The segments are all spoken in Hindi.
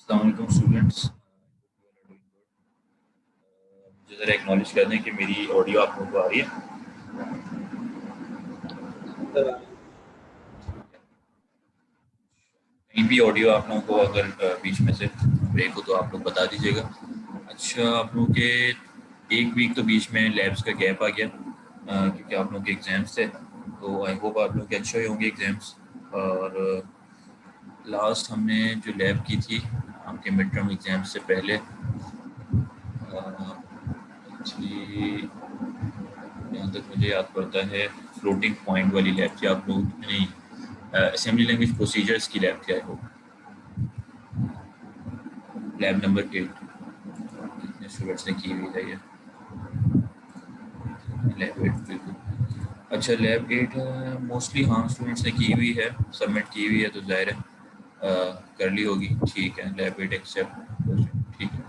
अस्सलाम वालेकुम स्टूडेंट्स, मुझे ज़रा एक्नॉलेज कर दें कि मेरी ऑडियो आप लोगों को आ रही है। कहीं भी ऑडियो आप लोगों को अगर बीच में से ब्रेक हो तो आप लोग बता दीजिएगा। अच्छा, आप लोगों के एक वीक तो बीच में लैब्स का गैप आ गया क्योंकि आप लोगों के एग्ज़ाम्स थे, तो आई होप आप लोग के अच्छे होंगे एग्ज़ाम्स। और लास्ट हमने जो लैब की थी आपके मिड टर्म एग्ज़ाम से पहले थी, जहाँ तक मुझे याद पड़ता है फ्लोटिंग पॉइंट वाली लैब थी आप लोग नहीं, असेंबली लैंग्वेज प्रोसीजर्स की लैब थी आई होप, लैब नंबर 8 कितने स्टूडेंट्स ने की हुई है ये लैब 8 बिल्कुल। अच्छा, लैब 8 मोस्टली हाँ स्टूडेंट्स ने की हुई है, सबमिट की हुई है, तो जाहिर है कर ली होगी। ठीक है, लैब 8 एक्सेप्ट, ठीक है।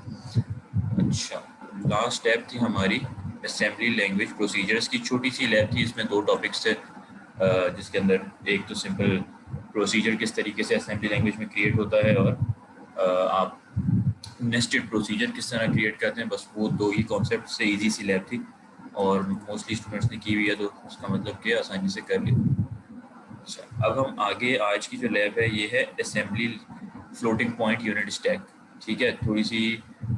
अच्छा, लास्ट लैब थी हमारी असेंबली लैंग्वेज प्रोसीजर्स की, छोटी सी लैब थी, इसमें दो टॉपिक्स थे जिसके अंदर एक तो सिंपल प्रोसीजर किस तरीके से असेंबली लैंग्वेज में क्रिएट होता है, और आप नेस्टेड प्रोसीजर किस तरह क्रिएट करते हैं। बस वो दो ही कॉन्सेप्ट से इजी सी लैब थी और मोस्टली स्टूडेंट्स ने की हुई है, तो उसका मतलब कि आसानी से कर लिया। अच्छा, अब हम आगे आज की जो लैब है ये है assembly floating point unit stack. ठीक है, थोड़ी सी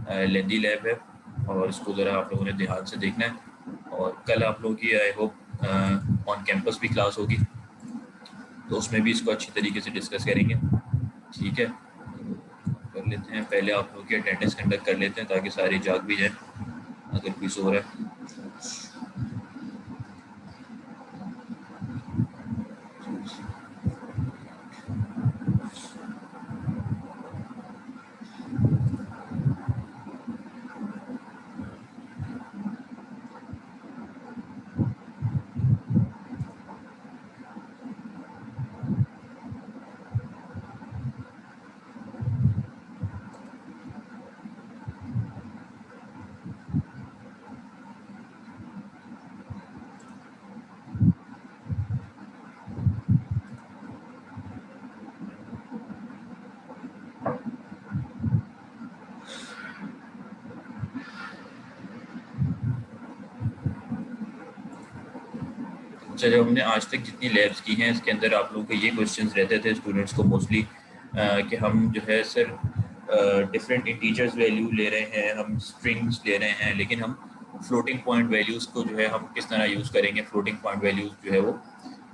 लेंदी लैब है और इसको ज़रा आप लोगों ने ध्यान से देखना है। और कल आप लोगों की आई होप ऑन कैंपस भी क्लास होगी, तो उसमें भी इसको अच्छी तरीके से डिस्कस करेंगे। ठीक है, कर लेते हैं, पहले आप लोग की अटेंडेंस कंडक्ट कर लेते हैं ताकि सारे जाग भी जाएं अगर कोई सो रहा है। अच्छा, जब हमने आज तक जितनी लैब्स की हैं इसके अंदर आप लोगों के ये क्वेश्चंस रहते थे स्टूडेंट्स को मोस्टली कि हम जो है सर डिफरेंट इंटीजर्स वैल्यू ले रहे हैं, हम स्ट्रिंग्स ले रहे हैं, लेकिन हम फ्लोटिंग पॉइंट वैल्यूज़ को जो है हम किस तरह यूज़ करेंगे। फ्लोटिंग पॉइंट वैल्यूज़ जो है वो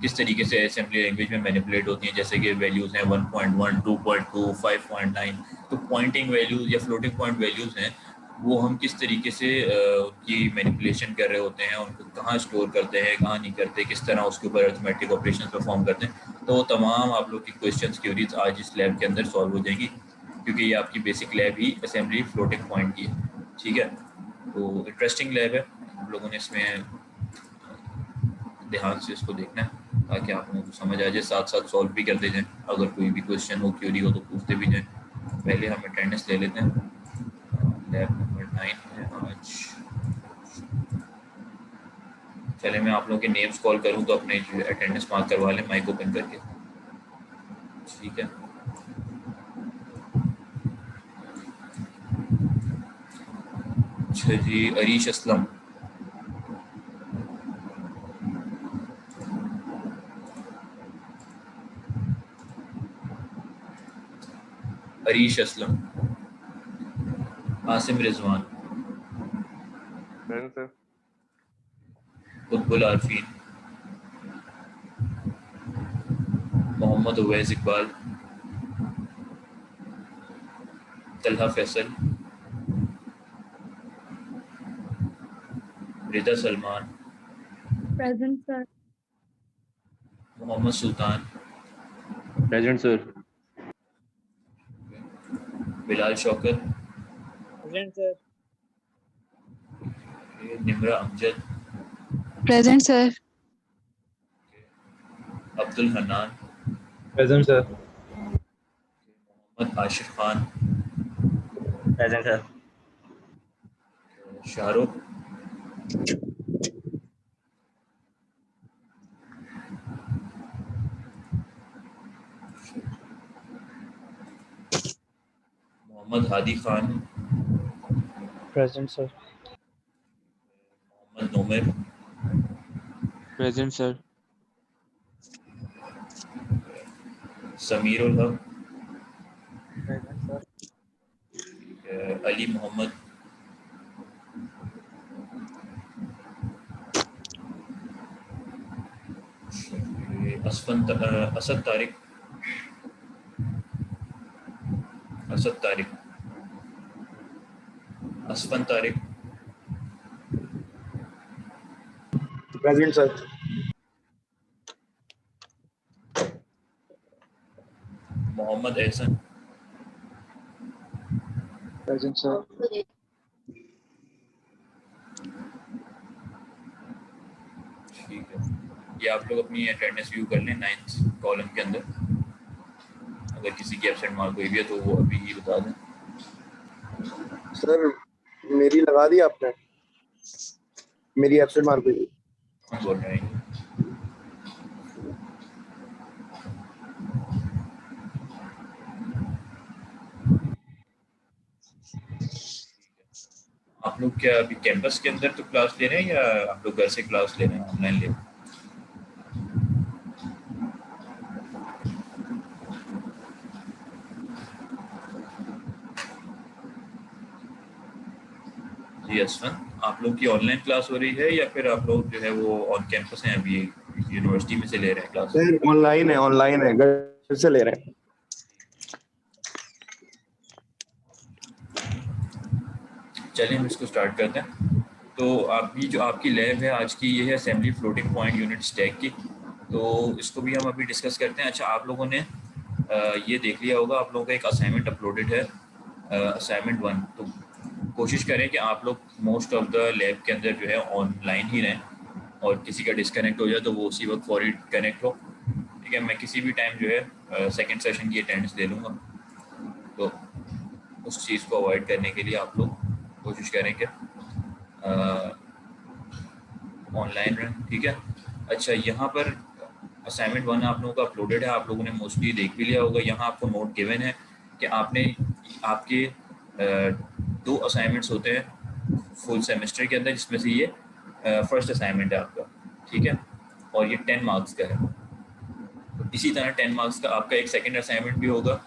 किस तरीके से असेंबली लैंग्वेज में मैनिपुलेट होती हैं, जैसे कि वैल्यूज़ हैं 1.1, 2.2, 5.9। तो पॉइंटिंग वैल्यूज़ या फ्लोटिंग पॉइंट वैल्यूज़ हैं, वो हम किस तरीके से उनकी मैनिपुलेशन कर रहे होते हैं, उनको कहाँ स्टोर करते हैं, कहाँ नहीं करते, किस तरह उसके ऊपर अरिथमेटिक ऑपरेशन परफॉर्म करते हैं। तो वो तमाम आप लोग की क्वेश्चंस क्यूरीज आज इस लैब के अंदर सॉल्व हो जाएंगी, क्योंकि ये आपकी बेसिक लैब ही असेंबली फ्लोटिंग पॉइंट की है। ठीक है, तो इंटरेस्टिंग लैब है, आप लोगों ने इसमें ध्यान से इसको देखना है ताकि आप लोगों को समझ आ जाए, साथ साथ सॉल्व भी करते जाएं। अगर कोई भी क्वेश्चन हो, क्यूरी हो, तो पूछते भी जाएं। पहले हम अटेंडेंस ले लेते हैं। लैब नंबर 9 है आज। चले मैं आप लोगों के नेम्स कॉल करूं तो अपने जो अटेंडेंस मार्क करवा लें माइक ओपन करके। ठीक है, अच्छा जी, Arish Aslam, Arish Aslam, Asim Rizwan, present sir. Qutubul Arfin, Mohammad Uvais Iqbal, Talha Faisal, Rida Salman, present sir. Mohammad Sultan, present sir. Bilal Shaukat, present sir. Nimra Amjad, present sir. Abdul Hannan, present sir. Mohammad Ashif Khan, present sir. Shahrukh, Mohammad Hadi Khan, Present, sir. Mohammad Nomer, Present, sir. Samir ul Haq, Present, sir. Ali Mohammad, Asad Tariq, Asad Tariq, असफन Tariq, Present, sir. Mohammad Ehsan, Present, sir. ठीक है। ये आप लोग अपनी अटेंडेंस व्यू कर लें 9th कॉलम के अंदर। अगर किसी की एब्सेंट मार्क हुई भी है तो वो अभी ही बता दें। सर मेरी लगा दी आपने, मेरी एब्सेंट मार्क हुई। कौन बोल रहे हैं? आप लोग क्या अभी कैंपस के अंदर तो क्लास ले रहे हैं या आप लोग घर से क्लास ले रहे हैं, ऑनलाइन ले रहे हैं? जी असफन, आप लोग की ऑनलाइन क्लास हो रही है या फिर आप लोग जो है वो ऑन कैंपस हैं, अभी यूनिवर्सिटी में से ले रहे हैं क्लास? सर ऑनलाइन है, घर से ले रहे हैं। चलिए हम इसको स्टार्ट करते हैं। तो अभी जो आपकी लैब है आज की, ये है assembly floating point unit stack की। तो इसको भी हम अभी डिस्कस करते हैं। अच्छा, आप लोगों ने ये देख लिया होगा, आप लोगों का एक असाइनमेंट अपलोडेड है, असाइनमेंट 1। तो कोशिश करें कि आप लोग मोस्ट ऑफ द लैब के अंदर जो है ऑनलाइन ही रहें, और किसी का डिस्कनेक्ट हो जाए तो वो उसी वक्त फौरी कनेक्ट हो। ठीक है, मैं किसी भी टाइम जो है सेकेंड सेशन की अटेंडेंस ले लूँगा, तो उस चीज़ को अवॉइड करने के लिए आप लोग कोशिश करें कि ऑनलाइन रहें। ठीक है। अच्छा, यहाँ पर असाइनमेंट 1 आप लोगों का अपलोडेड है, आप लोगों ने मोस्टली देख भी लिया होगा। यहाँ आपको नोट गिवन है कि आपने आपके 2 असाइनमेंट्स होते हैं फुल सेमेस्टर के अंदर, जिसमें से ये फर्स्ट असाइनमेंट है आपका। ठीक है, और ये 10 मार्क्स का है। तो इसी तरह 10 मार्क्स का आपका एक सेकेंड असाइनमेंट भी होगा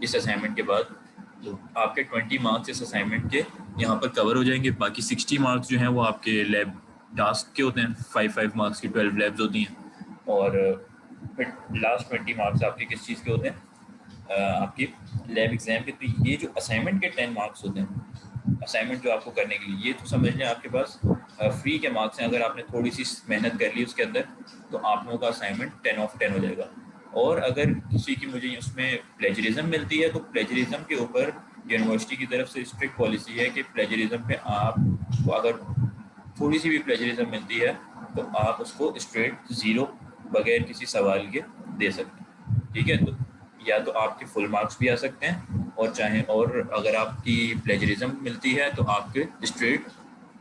इस असाइनमेंट के बाद। तो आपके 20 मार्क्स इस असाइनमेंट के यहाँ पर कवर हो जाएंगे। बाकी 60 मार्क्स जो हैं वो आपके लैब टास्क के होते हैं। 5 मार्क्स की 12 लैब्स होती हैं, और फिर लास्ट 20 मार्क्स आपके किस चीज़ के होते हैं, आपकी लैब एग्जाम के। तो ये जो असाइनमेंट के 10 मार्क्स होते हैं, असाइनमेंट जो आपको करने के लिए, ये तो समझ लें आपके पास फ्री के मार्क्स हैं। अगर आपने थोड़ी सी मेहनत कर ली उसके अंदर, तो आप लोगों का असाइनमेंट 10 ऑफ 10 हो जाएगा। और अगर किसी की मुझे उसमें प्लेजरिज्म मिलती है, तो प्लेजरिज्म के ऊपर यूनिवर्सिटी की तरफ से स्ट्रिक्ट पॉलिसी है कि प्लेजरिज्म पे आपको अगर थोड़ी सी भी प्लेजरिज्म मिलती है तो आप उसको स्ट्रेट 0 बगैर किसी सवाल के दे सकते हैं। ठीक है, तो या तो आपके फुल मार्क्स भी आ सकते हैं, और चाहे और अगर आपकी प्लेजरिज्म मिलती है तो आपके स्ट्रेट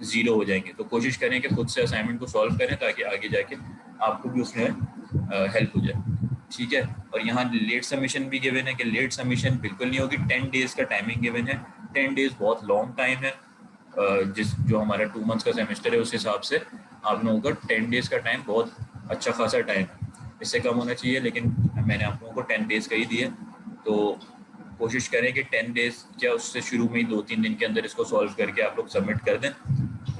0 हो जाएंगे। तो कोशिश करें कि खुद से असाइनमेंट को सॉल्व करें, ताकि आगे जाके आपको भी उसमें हेल्प हो जाए। ठीक है, और यहाँ लेट सबमिशन भी गिवन है कि लेट सबमिशन बिल्कुल नहीं होगी। 10 डेज़ का टाइमिंग गिवन है। 10 डेज़ बहुत लॉन्ग टाइम है। जिस जो हमारा 2 मंथ्स का सेमेस्टर है उस हिसाब से आप लोगों का 10 डेज़ का टाइम बहुत अच्छा खासा टाइम है। इससे कम होना चाहिए, लेकिन मैंने आप लोगों को 10 डेज़ का ही दिए। तो कोशिश करें कि 10 डेज़ क्या उससे शुरू में ही 2-3 दिन के अंदर इसको सॉल्व करके आप लोग सबमिट कर दें।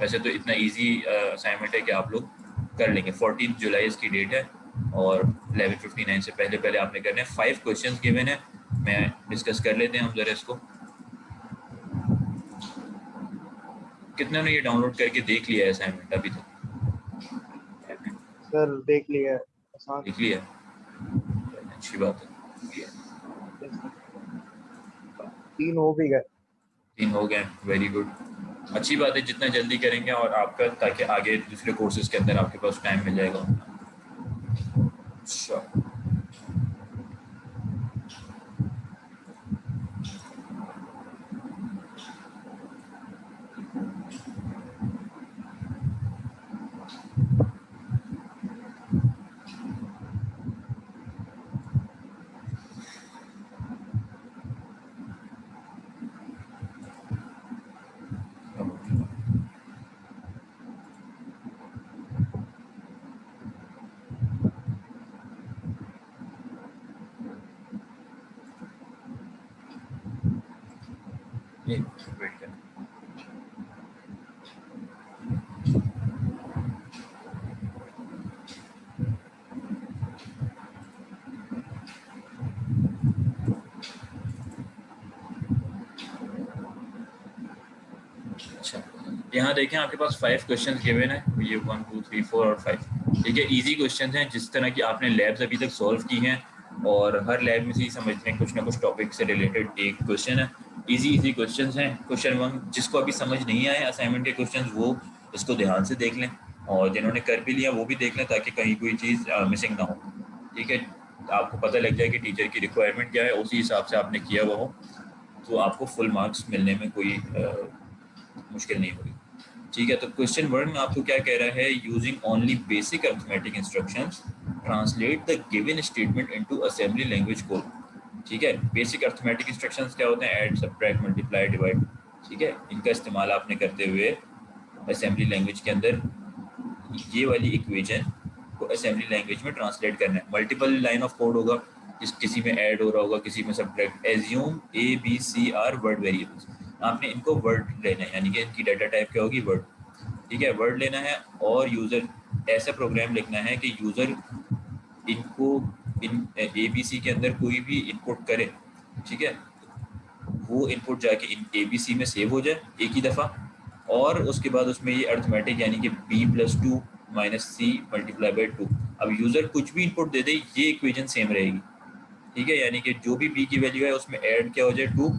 वैसे तो इतना ईजी असाइनमेंट है कि आप लोग कर लेंगे। 14 जुलाई इसकी डेट है, और 11:59 से पहले पहले आपने करने हैं। 5 क्वेश्चंस गिवन है, मैं डिस्कस कर लेते हैं हम जरा इसको। कितने ने ये डाउनलोड करके देख लिया है असाइनमेंट अभी तक? सर देख लिया है, आसान। देख लिया, अच्छी बात है। 3 हो भी गए। 3 हो गए, वेरी गुड। अच्छी बात है, जितना जल्दी करेंगे और आपका, ताकि आगे दूसरे कोर्सेज के अंदर आपके पास टाइम मिल जाएगा। अच्छा, ये वेट कर। अच्छा, यहाँ देखें आपके पास 5 क्वेश्चंस गिवन है, ये 1 2 3 4 और 5, ठीक है। इजी क्वेश्चंस हैं जिस तरह की आपने लैब्स अभी तक सॉल्व की हैं, और हर लैब में से ही समझते हैं कुछ ना कुछ टॉपिक से रिलेटेड एक क्वेश्चन है। इजी क्वेश्चंस हैं। क्वेश्चन 1 जिसको अभी समझ नहीं आए असाइनमेंट के क्वेश्चंस, वो इसको ध्यान से देख लें, और जिन्होंने कर भी लिया वो भी देख लें, ताकि कहीं कोई चीज़ मिसिंग ना हो, ठीक है। आपको पता लग जाए कि टीचर की रिक्वायरमेंट क्या है, उसी हिसाब से आपने किया हुआ हो, तो आपको फुल मार्क्स मिलने में कोई मुश्किल नहीं होगी, ठीक है। तो क्वेश्चन 1 में आपको क्या कह रहा है, using only basic arithmetic instructions translate the given statement into assembly language code, ठीक है। बेसिक अरिथमेटिक इंस्ट्रक्शंस क्या होते हैं, ऐड सब्ट्रैक्ट मल्टीप्लाई डिवाइड, ठीक है। इनका इस्तेमाल आपने करते हुए असेंबली लैंग्वेज के अंदर ये वाली इक्वेशन को असेंबली लैंग्वेज में ट्रांसलेट करना है। मल्टीपल लाइन ऑफ कोड होगा, किसी में ऐड हो रहा होगा, किसी में subtract. Assume A B C are word variables, आपने इनको वर्ड लेना है, यानी कि इनकी डाटा टाइप क्या होगी, वर्ड, ठीक है। वर्ड लेना है, और यूज़र ऐसा प्रोग्राम लिखना है कि यूज़र इनको इन ए बी सी के अंदर कोई भी इनपुट करे, ठीक है, वो इनपुट जाके इन ए बी सी में सेव हो जाए एक ही दफ़ा, और उसके बाद उसमें ये अर्थमेटिक यानी कि b+2 minus C multiply by 2। अब यूज़र कुछ भी इनपुट दे दे, ये इक्वेशन सेम रहेगी, ठीक है। यानी कि जो भी b की वैल्यू है उसमें ऐड क्या हो जाए 2,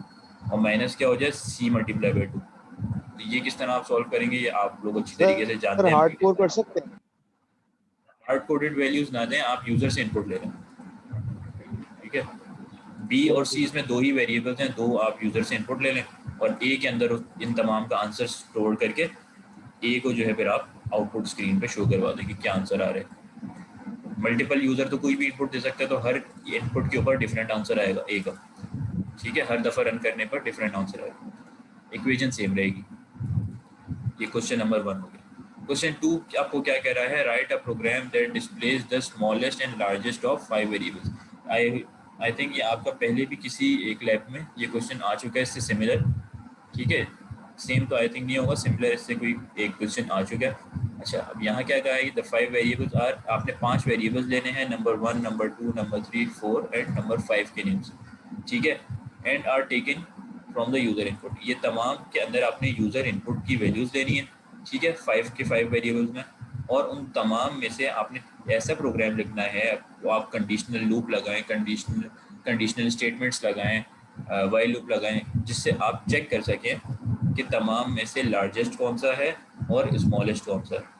और माइनस क्या हो जाए c मल्टीप्लाई बाई 2। तो ये किस तरह आप सॉल्व करेंगे, ये आप लोग अच्छी तरीके से जानते हैं। हार्ड कोड कर सकते हैं? हार्ड कोडेड वैल्यूज ना दें, आप यूज़र से इनपुट ले लें, ठीक है। बी और सी इसमें दो ही वेरिएबल्स हैं, दो आप यूज़र से इनपुट ले लें, और ए के अंदर इन तमाम का आंसर स्टोर करके ए को जो है फिर आप आउटपुट स्क्रीन पे शो करवा दें कि क्या आंसर आ रहे हैं। मल्टीपल यूज़र तो कोई भी इनपुट दे सकता है, तो हर इनपुट के ऊपर डिफरेंट आंसर आएगा ए का, ठीक है। हर दफ़ा रन करने पर डिफरेंट आंसर आएगा, इक्वेशन सेम रहेगी। ये क्वेश्चन नंबर 1 हो गया। क्वेश्चन 2 आपको क्या कह रहा है, write a program that displays the smallest and largest of 5 variables. I think ये आपका पहले भी किसी एक लैब में ये क्वेश्चन आ चुका है इससे सिमिलर, ठीक है। सेम तो आई थिंक नहीं होगा, सिमिलर इससे कोई एक क्वेश्चन आ चुका है। अच्छा, अब यहाँ क्या कहा है, द 5 वेरिएबल्स आर, आपने 5 वेरिएबल्स लेने हैं, number 1, number 2, number 3, 4 and number 5 के नेम्स, ठीक है। And are taken from the user input, ये तमाम के अंदर आपने यूज़र इनपुट की वैल्यूज़ लेनी है, ठीक है, 5 के 5 वेरिएबल्स में, और उन तमाम में से आपने ऐसा प्रोग्राम लिखना है, वो आप कंडीशनल लूप लगाएं, कंडीशनल स्टेटमेंट्स लगाएं, वाइल लूप लगाएं, जिससे आप चेक कर सकें कि तमाम में से लार्जेस्ट कौन सा है और स्मॉलेस्ट कौन सा है।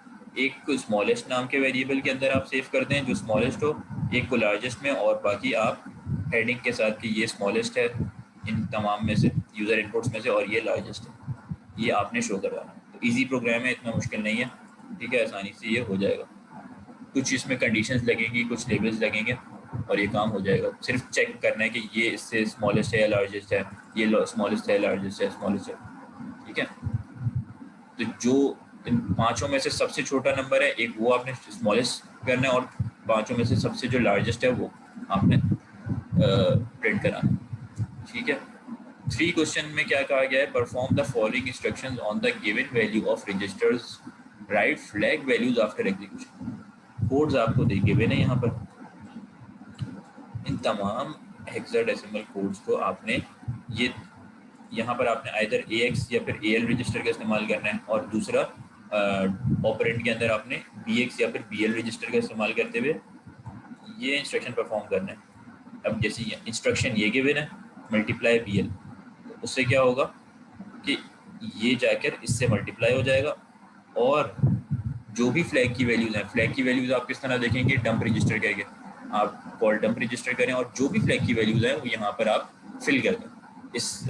एक को स्मॉलेस्ट नाम के वेरिएबल के अंदर आप सेव कर दें जो स्मॉलेस्ट हो, एक को लार्जेस्ट में, और बाकी आप हेडिंग के साथ कि ये स्मॉलेस्ट है इन तमाम में से यूज़र इनपुट्स में से, और ये लार्जेस्ट है, ये आपने शो करवाना है। तो इजी प्रोग्राम है, इतना मुश्किल नहीं है, ठीक है, आसानी से ये हो जाएगा। कुछ इसमें कंडीशंस लगेंगी, कुछ लेबल्स लगेंगे, और ये काम हो जाएगा। सिर्फ चेक करना है कि ये इससे स्मॉलेस्ट है या लार्जेस्ट है, ये स्मॉलेस्ट है, लार्जेस्ट है, स्मॉलेस्ट है, ठीक है। तो जो इन पांचों में से सबसे छोटा नंबर है एक, वो आपने स्मॉलेस्ट करना है, और पांचों में से सबसे जो लार्जेस्ट है वो आपने प्रिंट कराना है, ठीक है। 3 क्वेश्चन में क्या कहा गया है, perform the following instructions on the given value of registers, write flag values after execution. Codes आपको दे गिवन है यहाँ पर, इन तमाम हेक्साडेसिमल कोड्स को आपने ये यहाँ पर आपने आइदर AX या फिर AL रजिस्टर का इस्तेमाल करना है, और दूसरा ऑपरेंड के अंदर आपने BX या फिर BL रजिस्टर का इस्तेमाल करते हुए ये इंस्ट्रक्शन परफॉर्म करना है। अब जैसे ये इंस्ट्रक्शन ये गिवन है, मल्टीप्लाई BL, तो उससे क्या होगा कि ये जाकर इससे मल्टीप्लाई हो जाएगा, और जो भी फ्लैग की वैल्यूज़ हैं, फ्लैग की वैल्यूज़ आप किस तरह देखेंगे, डंप रजिस्टर करके आप कॉल डंप रजिस्टर करें, और जो भी फ्लैग की वैल्यूज़ हैं वो यहाँ पर आप फिल कर दें, इस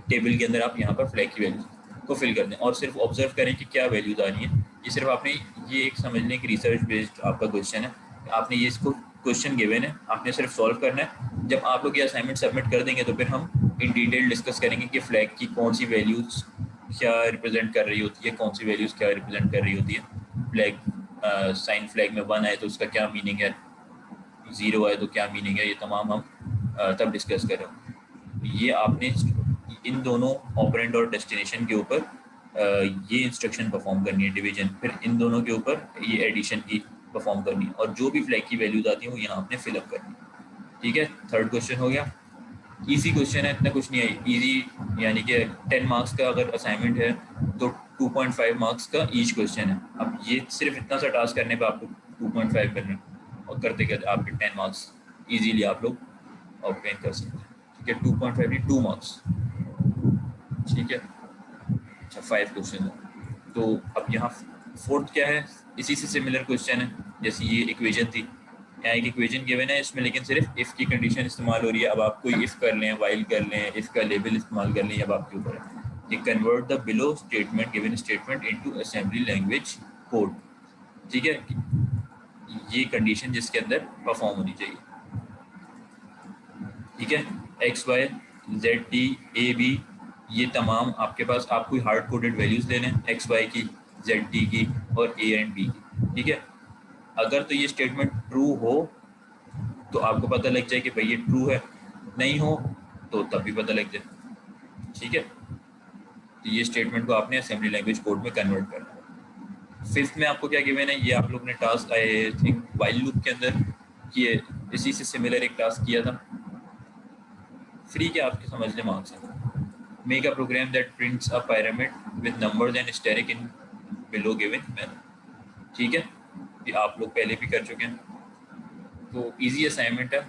टेबल के अंदर आप यहाँ पर फ्लैग की वैल्यूज़ को फिल कर दें, और सिर्फ ऑब्जर्व करें कि क्या वैल्यूज़ आ रही हैं। ये सिर्फ आपने ये एक समझने की रिसर्च बेस्ड आपका क्वेश्चन है, आपने ये इसको क्वेश्चन गिवन है, आपने सिर्फ सॉल्व करना है। जब आप लोग ये असाइनमेंट सबमिट कर देंगे तो फिर हम इन डिटेल डिस्कस करेंगे कि फ्लैग की कौन सी वैल्यूज़ क्या रिप्रेजेंट कर रही होती है, कौन सी वैल्यूज़ क्या रिप्रेजेंट कर रही होती है। फ्लैग साइन फ्लैग में 1 आए तो उसका क्या मीनिंग है, 0 आए तो क्या मीनिंग है, ये तमाम हम तब डिस्कस करें। ये आपने इन दोनों ऑपरेंड और डेस्टिनेशन के ऊपर ये इंस्ट्रक्शन परफॉर्म करनी है डिवीजन, फिर इन दोनों के ऊपर ये एडिशन की परफॉर्म करनी है, और जो भी फ्लैग की वैल्यूज आती हैं वो यहाँ आपने फिलअप करनी है। ठीक है, थर्ड क्वेश्चन हो गया। इजी क्वेश्चन है, इतना कुछ नहीं है, इजी यानी कि 10 मार्क्स का अगर असाइनमेंट है तो 2.5 मार्क्स का ईच क्वेश्चन है। अब ये सिर्फ इतना सा टास्क करने पे आपको 2.5 करने, और करते करते आपके 10 मार्क्स इजीली आप लोग ऑब्टेन कर सकते हैं। ठीक है, 2.5 नहीं 2 मार्क्स। ठीक है, अच्छा 5 क्वेश्चन है। तो अब यहाँ फोर्थ क्या है, इसी से सिमिलर क्वेश्चन है, जैसे ये इक्वेशन थी, यहाँ एक इक्वेशन गिवन है इसमें, लेकिन सिर्फ इफ़ की कंडीशन इस्तेमाल हो रही है। अब आप कोई इफ़ कर लें, वाइल कर लें, इफ़ का लेबल इस्तेमाल कर लें, अब आपके ऊपर है कि convert the below statement given statement into assembly language code. ठीक है, ये कंडीशन जिसके अंदर परफॉर्म होनी चाहिए। ठीक है, X Y Z T A B, ये तमाम आपके पास, आप कोई हार्ड कोडेड वैल्यूज़ ले लें एक्स वाई की, जेड टी की और ए एंड बी की। ठीक है, अगर तो ये स्टेटमेंट ट्रू हो तो आपको पता लग जाए कि भाई ये ट्रू है, नहीं हो तो तब भी पता लग जाए। ठीक है, तो ये स्टेटमेंट को आपने असेंबली लैंग्वेज कोड में कन्वर्ट करना है। फिफ्थ में आपको क्या गिवन है, ये आप लोग ने task I think while loop के अंदर किए, इसी से सिमिलर एक टास्क किया था, फ्री के आपके समझने मार्क्स हैं। Make a program that prints a pyramid with numbers and asterisk in below given manner। ठीक है, ये आप लोग पहले भी कर चुके हैं, तो इजी असाइनमेंट है,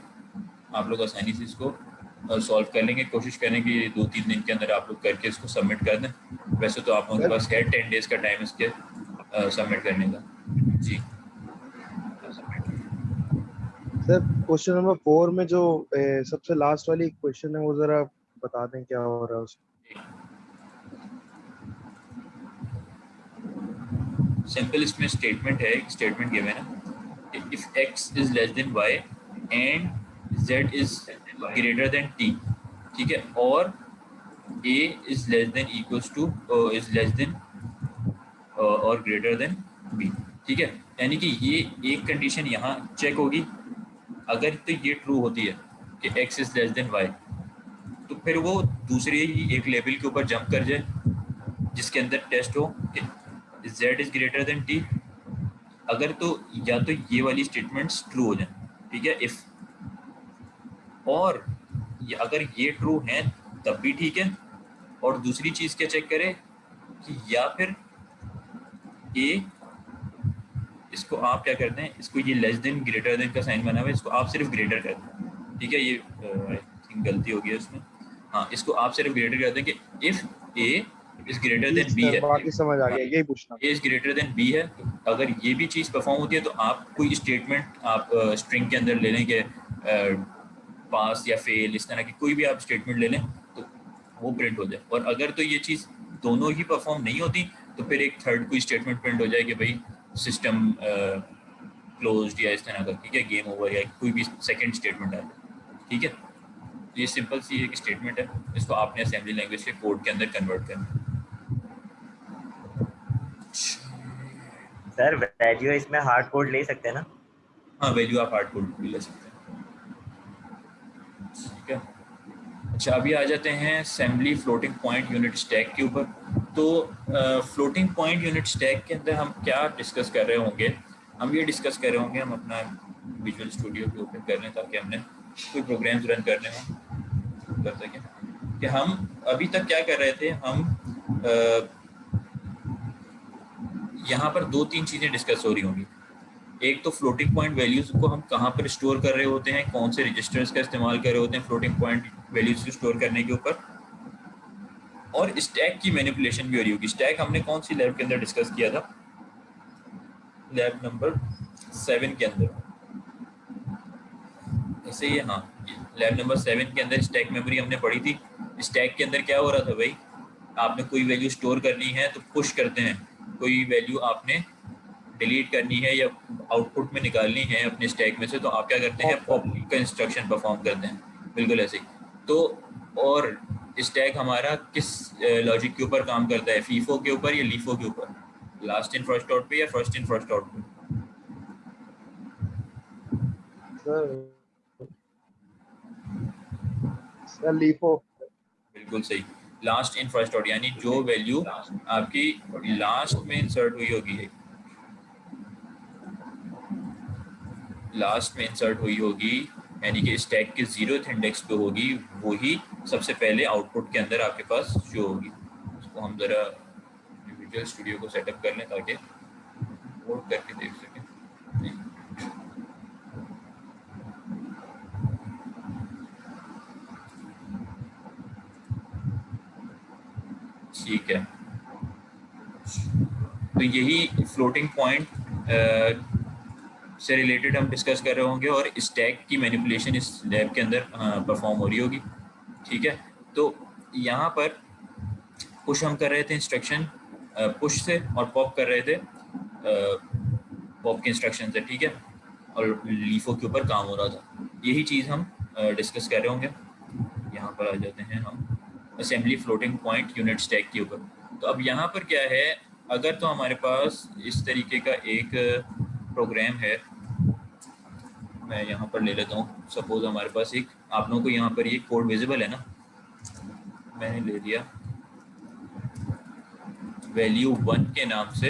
आप लोग आसानी से इसको सॉल्व कर लेंगे। कोशिश करें कि 2-3 दिन के अंदर आप लोग करके इसको सबमिट कर दें। वैसे तो आप लोगों के पास है 10 डेज़ का टाइम इसके सबमिट करने का। जी सर क्वेश्चन नंबर 4 में जो सबसे लास्ट वाली क्वेश्चन है वो जरा बता दें क्या हो रहा है उसमें। सिंपल इसमें स्टेटमेंट है, एक स्टेटमेंट गिवन है, if X is less than Y and Z is greater than T. ठीक है, और A is less than equals to is less than और ग्रेटर देन बी। ठीक है, यानी कि ये एक कंडीशन यहाँ चेक होगी, अगर तो ये ट्रू होती है कि x is less than Y, तो फिर वो दूसरे ही एक लेवल के ऊपर जंप कर जाए जिसके अंदर टेस्ट हो कि z is greater then t। अगर तो या तो ये वाली स्टेटमेंट्स ट्रू हो जाए, ठीक है, इफ, और अगर ये ट्रू हैं तब भी ठीक है, और दूसरी चीज़ क्या चेक करे कि या फिर ए, इसको आप क्या करते हैं, इसको ये लेस देन ग्रेटर देन का साइन बना हुआ है, इसको आप सिर्फ ग्रेटर कर दें। ठीक है, ये आई थिंक गलती हो गई है इसमें, हाँ, इसको आप सिर्फ ग्रेटर कर दें कि इफ ए इज ग्रेटर जी देन बी सर, है, बाकी समझ आ गया, यही पूछना। A is greater than B है, तो अगर ये भी चीज़ परफॉर्म होती है तो आप कोई स्टेटमेंट आप स्ट्रिंग के अंदर ले लें कि पास या फेल, इस तरह की कोई भी आप स्टेटमेंट ले लें तो वो प्रिंट हो जाए। और अगर तो ये चीज़ दोनों ही परफॉर्म नहीं होती तो फिर एक थर्ड कोई स्टेटमेंट प्रिंट हो जाए कि भाई सिस्टम क्लोज्ड या इस तरह का। ठीक है, गेम ओवर या कोई भी सेकंड स्टेटमेंट आ जाए। ठीक है, तो ये सिंपल सी एक स्टेटमेंट है, इसको आपने असेंबली लैंग्वेज के कोड के अंदर कन्वर्ट करना है। सर वैल्यू इसमें हार्ड कोड ले सकते हैं ना? हाँ, वैल्यू आप हार्ड कोड भी ले सकते हैं। ठीक है, अच्छा अभी आ जाते हैं assembly floating point unit stack के ऊपर। तो फ्लोटिंग पॉइंट यूनिट स्टैक के अंदर हम क्या डिस्कस कर रहे होंगे, हम ये डिस्कस कर रहे होंगे, हम अपना विजुअल स्टूडियो पे ओपन कर लें ताकि हमने कोई प्रोग्राम्स रन करने हों कर सकें, कि हम अभी तक क्या कर रहे थे, हम यहाँ पर 2-3 चीज़ें डिस्कस हो रही होंगी। एक तो फ्लोटिंग पॉइंट वैल्यूज़ को हम कहाँ पर स्टोर कर रहे होते हैं, कौन से रजिस्टर्स का इस्तेमाल कर रहे होते हैं फ्लोटिंग पॉइंट वैल्यूज़ को स्टोर करने के ऊपर, और स्टैक की मैनिपुलेशन भी हो रही होगी। स्टैक हमने कौन सी लैब के अंदर डिस्कस किया था, लैब नंबर 7 के अंदर, ऐसे ही, हाँ, लैब नंबर 7 के अंदर स्टैक मेमोरी हमने पढ़ी थी। स्टैक के अंदर क्या हो रहा था भाई, आपने कोई वैल्यू स्टोर करनी है तो पुश करते हैं, कोई वैल्यू आपने डिलीट करनी है या आउटपुट में निकालनी है अपने स्टैक में से, तो आप क्या करते हैं, पॉप का इंस्ट्रक्शन परफॉर्म करते हैं, बिल्कुल ऐसे ही। तो और स्टैक हमारा किस लॉजिक के ऊपर काम करता है, फीफो के ऊपर या लीफो के ऊपर, लास्ट इन फर्स्ट आउट पे या फर्स्ट इन फर्स्ट आउट पे? Sir LIFO. बिल्कुल सही, लास्ट इन फर्स्ट ऑर्डर, यानी जो वैल्यू आपकी लास्ट में इंसर्ट हुई होगी, लास्ट में इंसर्ट हुई होगी, यानी कि स्टैक के 0th इंडेक्स पे होगी, वही सबसे पहले आउटपुट के अंदर आपके पास शो होगी। उसको हम ज़रा विजुअल स्टूडियो को सेटअप कर लें ताकि कोड करके देख सकें। ठीक है, तो यही फ्लोटिंग पॉइंट से रिलेटेड हम डिस्कस कर रहे होंगे और स्टैक की मैनिपुलेशन इस लैब के अंदर परफॉर्म हो रही होगी। ठीक है, तो यहाँ पर पुश हम कर रहे थे इंस्ट्रक्शन पुश से और पॉप कर रहे थे पॉप के इंस्ट्रक्शन से। ठीक है, और लीफो के ऊपर काम हो रहा था, यही चीज़ हम डिस्कस कर रहे होंगे। यहाँ पर आ जाते हैं हम assembly floating point unit stack के ऊपर। तो अब यहाँ पर क्या है, अगर तो हमारे पास इस तरीके का एक प्रोग्राम है, मैं यहाँ पर ले लेता हूँ, सपोज हमारे पास एक, आप लोगों को यहाँ पर ये कोड विजिबल है ना, मैंने ले लिया वैल्यू 1 के नाम से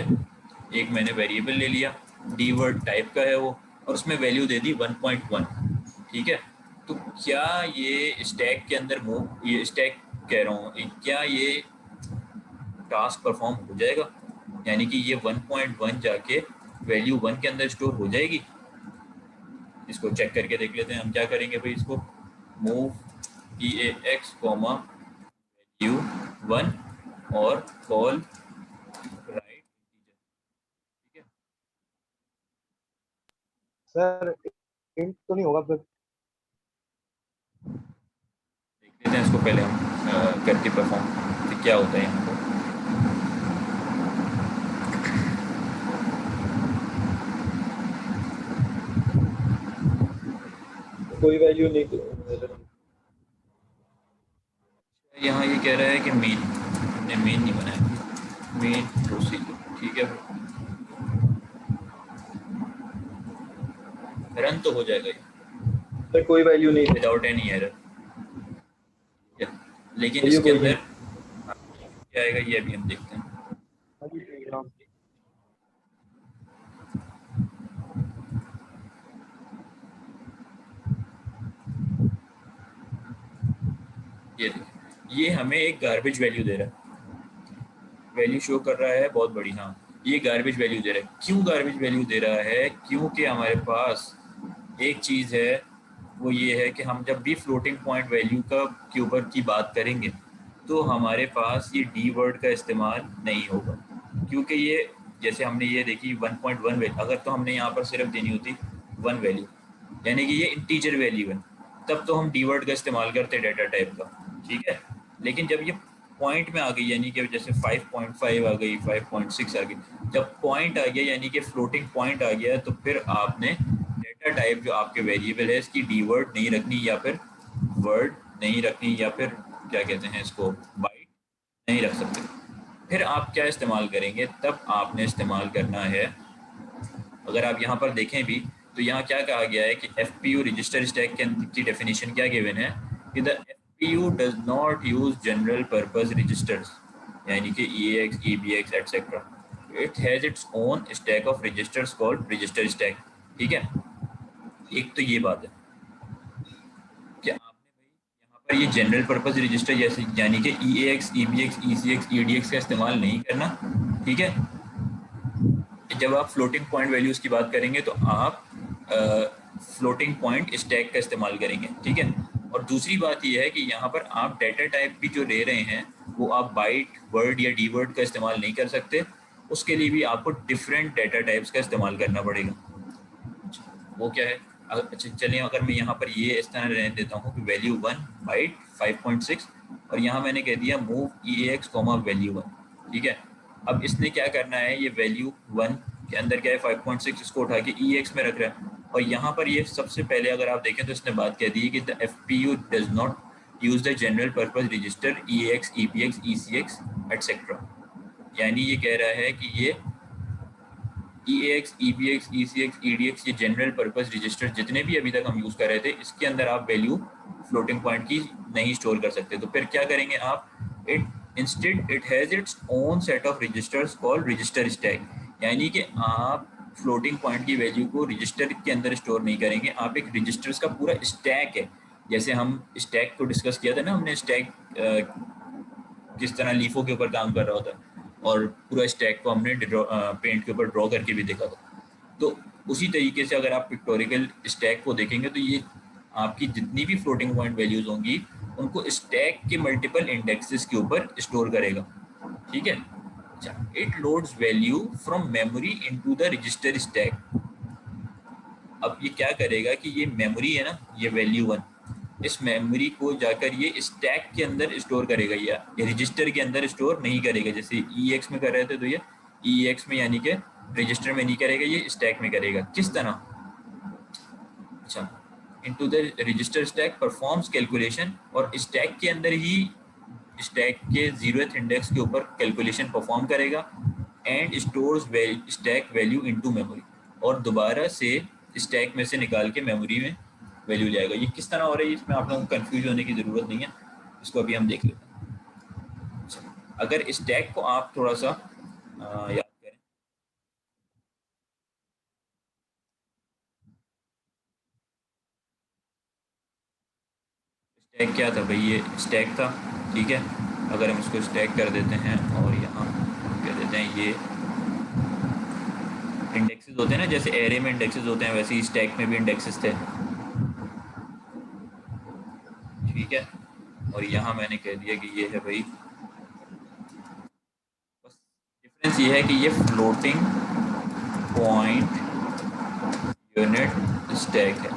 एक मैंने वेरिएबल ले लिया, डी वर्ड टाइप का है वो, और उसमें वैल्यू दे दी 1.1। ठीक है, तो क्या ये स्टैक के अंदर मूव, ये स्टैक कह रहा हूँ, क्या ये टास्क परफॉर्म हो जाएगा, यानी कि ये 1.1 जाके वैल्यू 1 के अंदर स्टोर हो जाएगी? इसको चेक करके देख लेते हैं। हम क्या करेंगे भाई, इसको मूव EAX कॉमा वैल्यू 1 और कॉल राइट। ठीक है सर इंट तो नहीं होगा फिर? देख लेते हैं इसको पहले हम करके परफॉर्म तो क्या होता है यहाँ पर। कोई वैल्यू नहीं। यहाँ ये कह रहा है कि मेन, हमने मेन नहीं बनाया, मेन प्रोसीजर। ठीक है, रन तो हो जाएगा ये सर कोई वैल्यू नहीं। विदाउट एनी एरर, लेकिन इसके अंदर क्या आएगा ये अभी हम देखते हैं। ये देखिए, ये हमें एक गार्बेज वैल्यू दे रहा है, वैल्यू शो कर रहा है बहुत बड़ी। हाँ, ये गार्बेज वैल्यू दे रहा है। क्यों गार्बेज वैल्यू दे रहा है? क्योंकि हमारे पास एक चीज़ है, वो ये है कि हम जब भी फ्लोटिंग पॉइंट वैल्यू का के ऊपर की बात करेंगे तो हमारे पास ये डी वर्ड का इस्तेमाल नहीं होगा, क्योंकि ये जैसे हमने ये देखी 1.1 वैल्यू, अगर तो हमने यहाँ पर सिर्फ देनी होती 1 वैल्यू, यानी कि ये इंटीजर वैल्यू है, तब तो हम डी वर्ड का इस्तेमाल करते डाटा टाइप का। ठीक है, लेकिन जब ये पॉइंट में आ गई, यानी कि जैसे 5.5 आ गई, 5.6 आ गई, जब पॉइंट आ गया यानी कि फ्लोटिंग पॉइंट आ गया, तो फिर आपने डेटा टाइप जो आपके वेरिएबल है इसकी डी वर्ड नहीं रखनी, या फिर वर्ड नहीं रखनी, या फिर क्या कहते हैं इसको, बाइट नहीं रख सकते। फिर आप क्या इस्तेमाल करेंगे? तब आपने इस्तेमाल करना है, अगर आप यहाँ पर देखें भी तो यहाँ क्या कहा गया है कि FPU रजिस्टर स्टैक की डेफिनेशन क्या गिवन है कि the FPU does not use general purpose registers, यानी कि EAX, EBX etcetera. It has its own stack of registers called register stack. ठीक है, एक तो ये बात है कि आपने भाई यहाँ पर ये जनरल पर्पस रजिस्टर जैसे, यानी कि EAX, EBX, ECX, EDX का इस्तेमाल नहीं करना। ठीक है, जब आप फ्लोटिंग पॉइंट वैल्यूज़ की बात करेंगे तो आप फ्लोटिंग पॉइंट स्टैक का इस्तेमाल करेंगे। ठीक है, और दूसरी बात यह है कि यहाँ पर आप डाटा टाइप भी जो ले रहे हैं वो आप बाइट, वर्ड या डी वर्ड का इस्तेमाल नहीं कर सकते, उसके लिए भी आपको डिफरेंट डाटा टाइप्स का इस्तेमाल करना पड़ेगा। वो क्या है? अच्छा चलिए, अगर मैं यहाँ पर ये इस तरह रहने देता हूँ कि वैल्यू 1 बाइट 5.6 और यहाँ मैंने कह दिया मूव EAX कॉमा वैल्यू 1। ठीक है, अब इसने क्या करना है, ये वैल्यू 1 के अंदर क्या है 5.6, इसको उठा के EAX में रख रहा है, और यहाँ पर ये सबसे पहले अगर आप देखें तो इसने बात कह दी है कि the FPU does not use the general purpose register EAX, EBX, ECX etcetera, यानी ये कह रहा है कि ये EAX, EBX, ECX, EDX, ये जनरल पर्पस रजिस्टर जितने भी अभी तक हम यूज़ कर रहे थे, इसके अंदर आप वैल्यू फ्लोटिंग पॉइंट की नहीं स्टोर कर सकते। तो फिर क्या करेंगे आप, instead it has its own set of registers called register stack, यानी कि आप फ्लोटिंग पॉइंट की वैल्यू को रजिस्टर के अंदर स्टोर नहीं करेंगे, आप एक रजिस्टर्स का पूरा स्टैक है, जैसे हम स्टैक को डिस्कस किया था ना हमने, स्टैक किस तरह लीफों के ऊपर काम कर रहा होता है और पूरा स्टैक को हमने पेंट के ऊपर ड्रॉ करके भी देखा था। तो उसी तरीके से अगर आप पिक्टोरिकल स्टैक को देखेंगे तो ये आपकी जितनी भी फ्लोटिंग पॉइंट वैल्यूज होंगी उनको स्टैक के मल्टीपल इंडेक्सेस के ऊपर स्टोर करेगा, ठीक है। अच्छा, it loads value from memory into the register stack. अब ये क्या करेगा कि ये मेमोरी है ना, ये वैल्यू 1, इस मेमोरी को जाकर ये स्टैक के अंदर स्टोर करेगा, या ये रजिस्टर के अंदर स्टोर नहीं करेगा। जैसे EX में कर रहे थे तो ये EX में यानी कि रजिस्टर में नहीं करेगा, ये स्टैक में करेगा। किस तरह? अच्छा, into the register stack performs calculation, और स्टैक के अंदर ही स्टैक के 0th इंडेक्स के ऊपर कैलकुलेशन परफॉर्म करेगा and stores stack value into memory, और दोबारा से स्टैक में से निकाल के मेमोरी में वैल्यू ले आएगा। ये किस तरह हो रहा है, इसमें आप लोगों को कंफ्यूज होने की ज़रूरत नहीं है, इसको अभी हम देख लेते हैं। अगर स्टैक को आप थोड़ा सा याद करें, स्टैक क्या था भाई, ये स्टैक था, ठीक है। अगर हम इसको स्टैक कर देते हैं और यहाँ कह देते हैं ये इंडेक्सेस होते हैं ना, जैसे एरे में इंडेक्सेस होते हैं वैसे ही स्टैक में भी इंडेक्सेस थे, ठीक है। और यहाँ मैंने कह दिया कि ये है भाई, बस डिफरेंस ये है कि ये फ्लोटिंग पॉइंट यूनिट स्टैक है,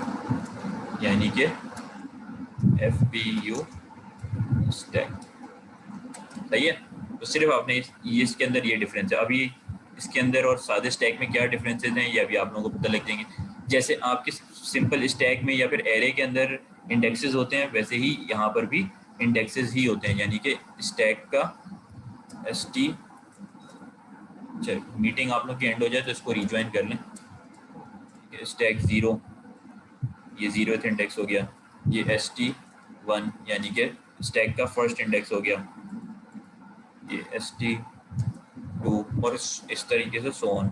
यानी कि FPU स्टैक, सही है। तो सिर्फ आपने ये इसके अंदर ये डिफरेंस है। अभी इसके अंदर और सादे स्टैक में क्या डिफरेंसेस हैं ये अभी आप लोगों को पता लग जाएंगे। जैसे आपके सिंपल स्टैक में या फिर एरे के अंदर इंडेक्सेस होते हैं, वैसे ही यहाँ पर भी इंडेक्सेस ही होते हैं, यानी कि स्टैक का ST। चल मीटिंग आप लोग की एंड हो जाए तो इसको रिज्वाइन कर लें। स्टैक 0, ये 0th इंडेक्स हो गया, ये ST1 यानी कि स्टैक का फर्स्ट इंडेक्स हो गया, ये ST2 और इस तरीके से सो ऑन,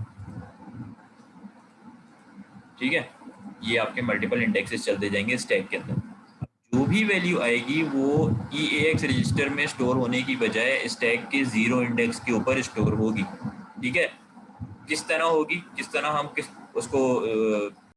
ठीक है। ये आपके मल्टीपल इंडेक्सेस चलते जाएंगे स्टैक के अंदर। जो भी वैल्यू आएगी वो EAX रजिस्टर में स्टोर होने की बजाय स्टैक के 0 इंडेक्स के ऊपर स्टोर होगी, ठीक है। किस तरह होगी, किस तरह हम उसको